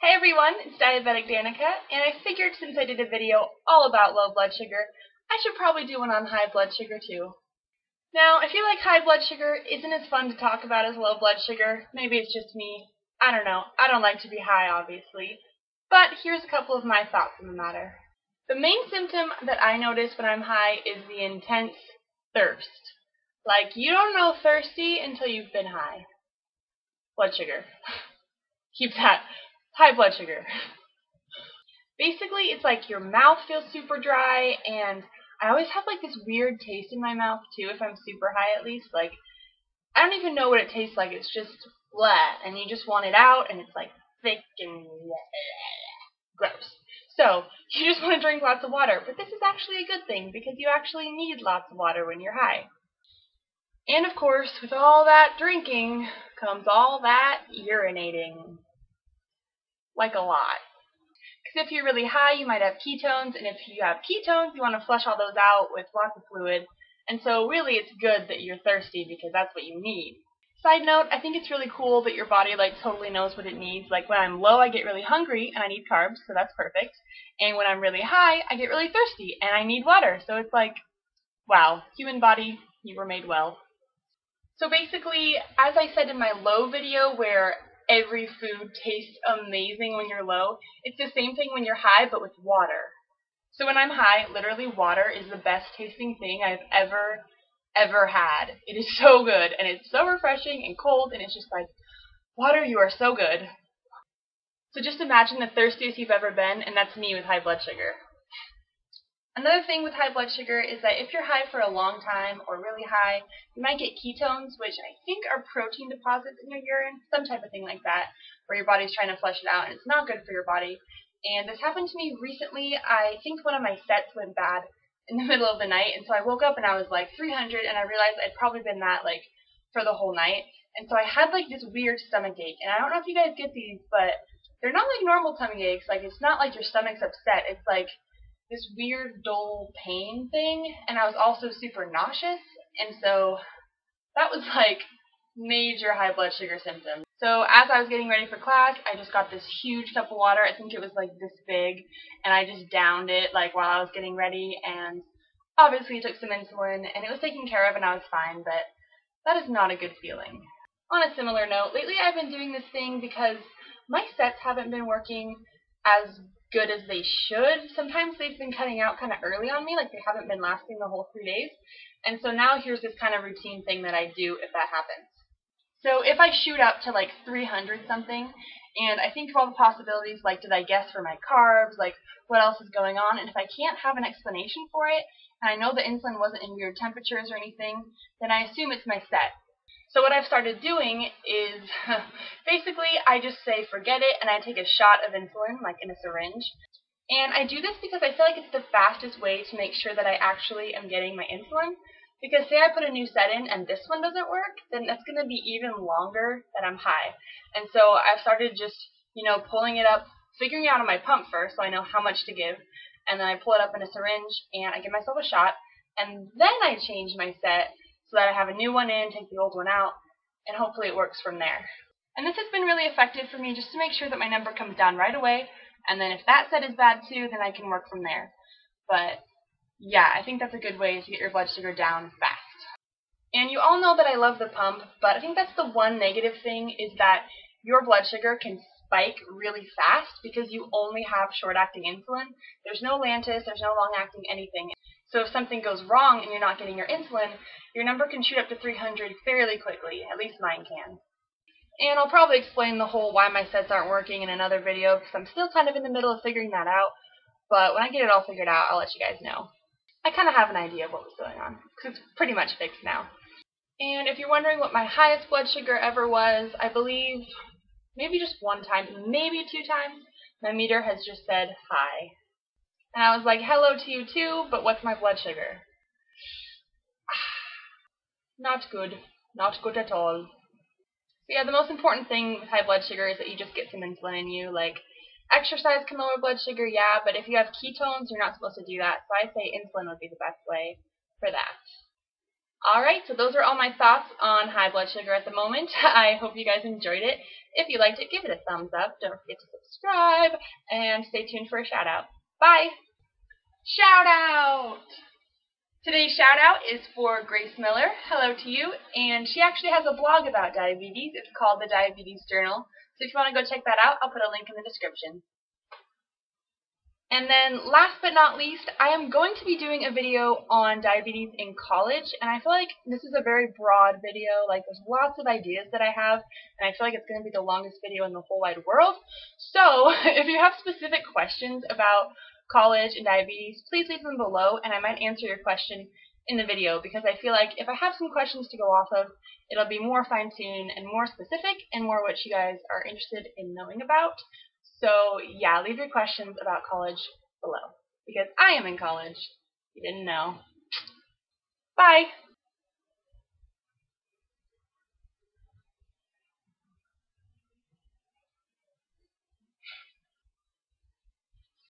Hey everyone, it's Diabetic Danica, and I figured since I did a video all about low blood sugar, I should probably do one on high blood sugar too. Now, I feel like high blood sugar isn't as fun to talk about as low blood sugar. Maybe it's just me. I don't know. I don't like to be high, obviously. But here's a couple of my thoughts on the matter. The main symptom that I notice when I'm high is the intense thirst. Like, you don't know thirsty until you've been high. Blood sugar. Keep that. High blood sugar. Basically, it's like your mouth feels super dry, and I always have like this weird taste in my mouth too if I'm super high at least. Like, I don't even know what it tastes like. It's just blah, and you just want it out, and it's like thick and gross. So, you just want to drink lots of water, but this is actually a good thing because you actually need lots of water when you're high. And of course, with all that drinking comes all that urinating. Like a lot. Because if you're really high, you might have ketones, and if you have ketones, you want to flush all those out with lots of fluid. And so really it's good that you're thirsty because that's what you need. Side note, I think it's really cool that your body like totally knows what it needs. Like when I'm low, I get really hungry and I need carbs, so that's perfect. And when I'm really high, I get really thirsty and I need water. So it's like, wow, human body, you were made well. So basically, as I said in my low video where every food tastes amazing when you're low, it's the same thing when you're high but with water. So when I'm high, literally water is the best tasting thing I've ever had. It is so good and it's so refreshing and cold and it's just like, water, you are so good. So just imagine the thirstiest you've ever been, and that's me with high blood sugar. Another thing with high blood sugar is that if you're high for a long time or really high, you might get ketones, which I think are protein deposits in your urine, some type of thing like that, where your body's trying to flush it out, and it's not good for your body. And this happened to me recently. I think one of my sets went bad in the middle of the night, and so I woke up and I was like 300, and I realized I'd probably been that like for the whole night. And so I had like this weird stomach ache, and I don't know if you guys get these, but they're not like normal tummy aches. Like, it's not like your stomach's upset. It's like this weird dull pain thing, and I was also super nauseous, and so that was like major high blood sugar symptoms. So as I was getting ready for class, I just got this huge cup of water. I think it was like this big, and I just downed it like while I was getting ready, and obviously took some insulin, and it was taken care of and I was fine, but that is not a good feeling. On a similar note, lately I've been doing this thing because my sets haven't been working as good as they should. Sometimes they've been cutting out kind of early on me, like they haven't been lasting the whole 3 days. And so now here's this kind of routine thing that I do if that happens. So if I shoot up to like 300 something, and I think of all the possibilities, like did I guess for my carbs, like what else is going on, and if I can't have an explanation for it, and I know the insulin wasn't in weird temperatures or anything, then I assume it's my set. So what I've started doing is basically I just say forget it and I take a shot of insulin, like in a syringe. And I do this because I feel like it's the fastest way to make sure that I actually am getting my insulin. Because say I put a new set in and this one doesn't work, then that's going to be even longer that I'm high. And so I've started just, pulling it up, figuring out on my pump first so I know how much to give. And then I pull it up in a syringe and I give myself a shot. And then I change my set so that I have a new one in, take the old one out, and hopefully it works from there. And this has been really effective for me just to make sure that my number comes down right away, and then if that set is bad too, then I can work from there. But yeah, I think that's a good way to get your blood sugar down fast. And you all know that I love the pump, but I think that's the one negative thing is that your blood sugar can spike really fast because you only have short-acting insulin. There's no Lantus, there's no long-acting anything. So if something goes wrong and you're not getting your insulin, your number can shoot up to 300 fairly quickly. At least mine can. And I'll probably explain the whole why my sets aren't working in another video because I'm still kind of in the middle of figuring that out. But when I get it all figured out, I'll let you guys know. I kind of have an idea of what was going on because it's pretty much fixed now. And if you're wondering what my highest blood sugar ever was, I believe maybe just one time, maybe 2 times, my meter has just said hi. And I was like, hello to you too, but what's my blood sugar? Not good. Not good at all. So yeah, the most important thing with high blood sugar is that you just get some insulin in you. Like, exercise can lower blood sugar, yeah, but if you have ketones, you're not supposed to do that. So I say insulin would be the best way for that. Alright, so those are all my thoughts on high blood sugar at the moment. I hope you guys enjoyed it. If you liked it, give it a thumbs up. Don't forget to subscribe, and stay tuned for a shout out. Bye! Shout out! Today's shout out is for Grace Miller. Hello to you. And she actually has a blog about diabetes. It's called the Diabetes Journal. So if you want to go check that out, I'll put a link in the description. And then last but not least, I am going to be doing a video on diabetes in college, and I feel like this is a very broad video. Like, there's lots of ideas that I have, and I feel like it's going to be the longest video in the whole wide world. So if you have specific questions about college and diabetes, please leave them below, and I might answer your question in the video, because I feel like if I have some questions to go off of, it'll be more fine-tuned and more specific and more what you guys are interested in knowing about. So yeah, leave your questions about college below, because I am in college. You didn't know. Bye!